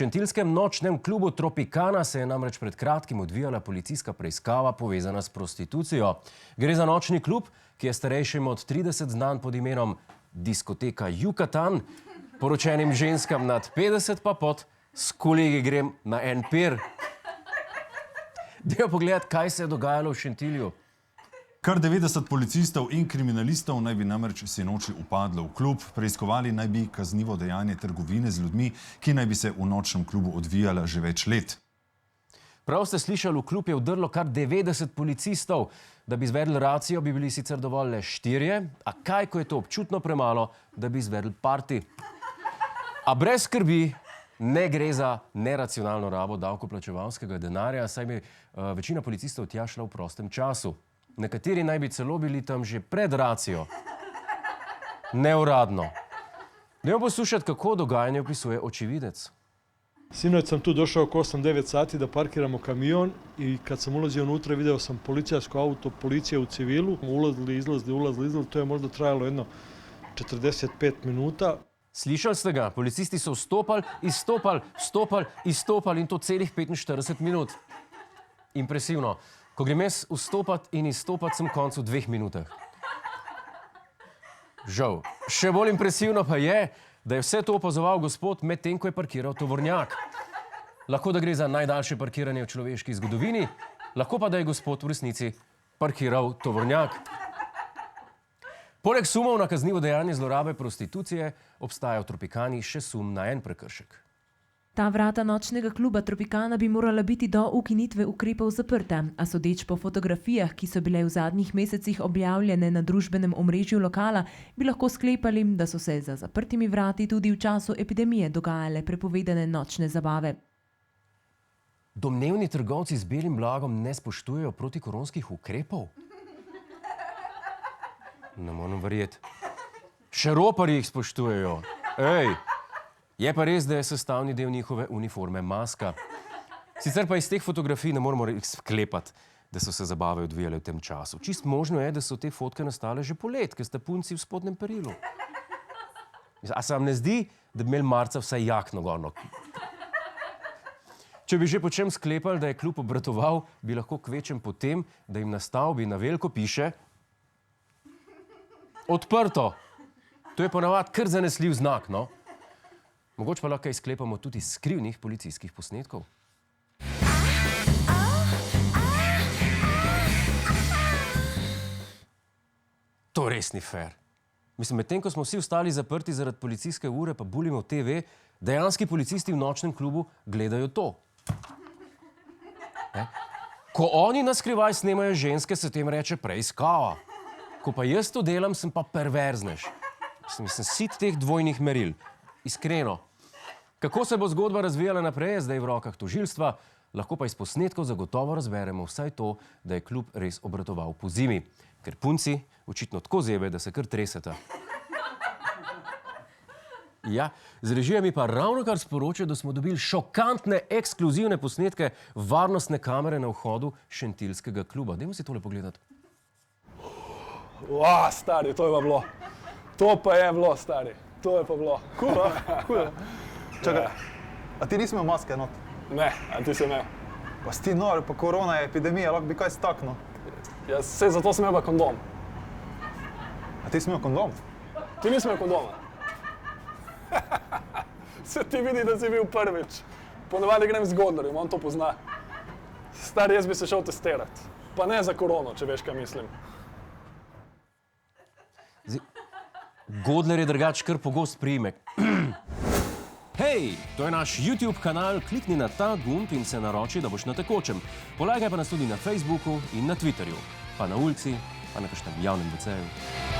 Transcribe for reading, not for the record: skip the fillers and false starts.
šentiljskem nočnem klubu Tropicana se je namreč pred kratkim odvijala policijska preiskava povezana s prostitucijo. Gre za nočni klub, ki je starejšim od 30 znan pod imenom Diskoteka Yucatan, poročenim ženskam nad 50 pa pod "S kolegi grem na en pir". Dajmo pogledati, kaj se je dogajalo v Šentilju. Kar 90 policistov in kriminalistov naj bi namreč sinoči upadlo v klub. Preiskovali naj bi kaznivo dejanje trgovine z ljudmi, ki naj bi se v nočnem klubu odvijala že več let. Prav ste slišali, v klub je vdrlo kar 90 policistov. Da bi izvedli racijo, bi bili sicer dovolj le 4, a kaj, ko je to občutno premalo, da bi izvedli party. A brez skrbi, ne gre za neracionalno rabo davkoplačevalskega denarja, saj bi večina policistov tja šla v prostem času. Nekateri naj bi celo bili tam že pred racijo. Neuradno. Dajmo poslušati, kako dogajanje opisuje očividec. Sinoć sam tu došao oko 8-9 sati da parkiramo kamion i kad sam ulazio unutra video sam policijsko auto, policija u civilu. Ulazili, izlazili, to je možda trajalo jedno 45 minuta. Slišali ste ga, policisti so vstopali, izstopali in to celih 45 minut. Impresivno. Ko grem jaz vstopati in izstopati, sem v koncu 2 minutah. Žal. Še bolj impresivno pa je, da je vse to opazoval gospod medtem, ko je parkiral tovornjak. Lahko da gre za najdaljše parkiranje v človeški zgodovini, lahko pa da je gospod v resnici parkiral tovornjak. Poleg sumov na kaznivo dejanje zlorabe prostitucije obstaja v Tropicani še sum na en prekršek. Ta vrata nočnega kluba Tropicana bi morala biti do ukinitve ukrepov zaprta, a sodeč po fotografijah, ki so bile v zadnjih mesecih objavljene na družbenem omrežju lokala, bi lahko sklepali, da so se za zaprtimi vrati tudi v času epidemije dogajale prepovedane nočne zabave. Domnevni trgovci z belim blagom ne spoštujejo protikoronskih ukrepov? Ne morem verjeti. Še roparji jih spoštujejo. Ej! Je pa res, da je sestavni del njihove uniforme maska. Sicer pa iz teh fotografij ne moramo sklepati, da so se zabave odvijale v tem času. Čist možno je, da so te fotke nastale že polet, ker sta punci v spodnjem perilu. A se vam ne zdi, da bi imeli marca vsaj jakno gorno? Če bi že po čem sklepali, da je klub obratoval, bi lahko kvečem po tem, da jim na stavbi na veliko piše "Odprto". To je ponavadi kar zanesljiv znak, no? Mogoče pa lahko izklepamo tudi iz skrivnih policijskih posnetkov. To res ni fair. Mislim, medtem ko smo vsi ostali zaprti zaradi policijske ure pa bulimo TV, dejanski policisti v nočnem klubu gledajo to. Ko oni na skrivaj snemajo ženske, se tem reče preiskava. Ko pa jaz to delam, sem pa perverznež. Sem sit teh dvojnih meril. Iskreno. Kako se bo zgodba razvijala naprej, je zdaj v rokah tožilstva, lahko pa iz posnetkov zagotovo razberemo vsaj to, da je klub res obratoval po zimi. Ker punci očitno tako zebe, da se kar treseta. Ja, z režijami pa ravnokar sporočajo, da smo dobili šokantne, ekskluzivne posnetke varnostne kamere na vhodu šentiljskega kluba. Dajmo si tole pogledati. Stari, to je pa bilo. To pa je bilo, stari. To je pa bilo. Cool. Čakaj, a ti nisi imel maske not? Ne, a ti si imel. Pa si ti nor, pa korona je epidemija, lahko bi kaj staknil. Ja, sej zato sem imel pa kondom. A ti si imel kondom? Ti nisi imel kondoma. Se ti vidi, da si bil prvič. Ponavadi grem z Godlerjem, on to pozna. Stari, jaz bi se šel testirati. Pa ne za korono, če veš, kaj mislim. Godler je drugač kar pogost priimek. Hej, to je naš YouTube kanal, klikni na ta gumb in se naroči, da boš na tekočem. Polajkaj pa nas tudi na Facebooku in na Twitterju, pa na ulici, pa na kakšnem javnem WC-ju.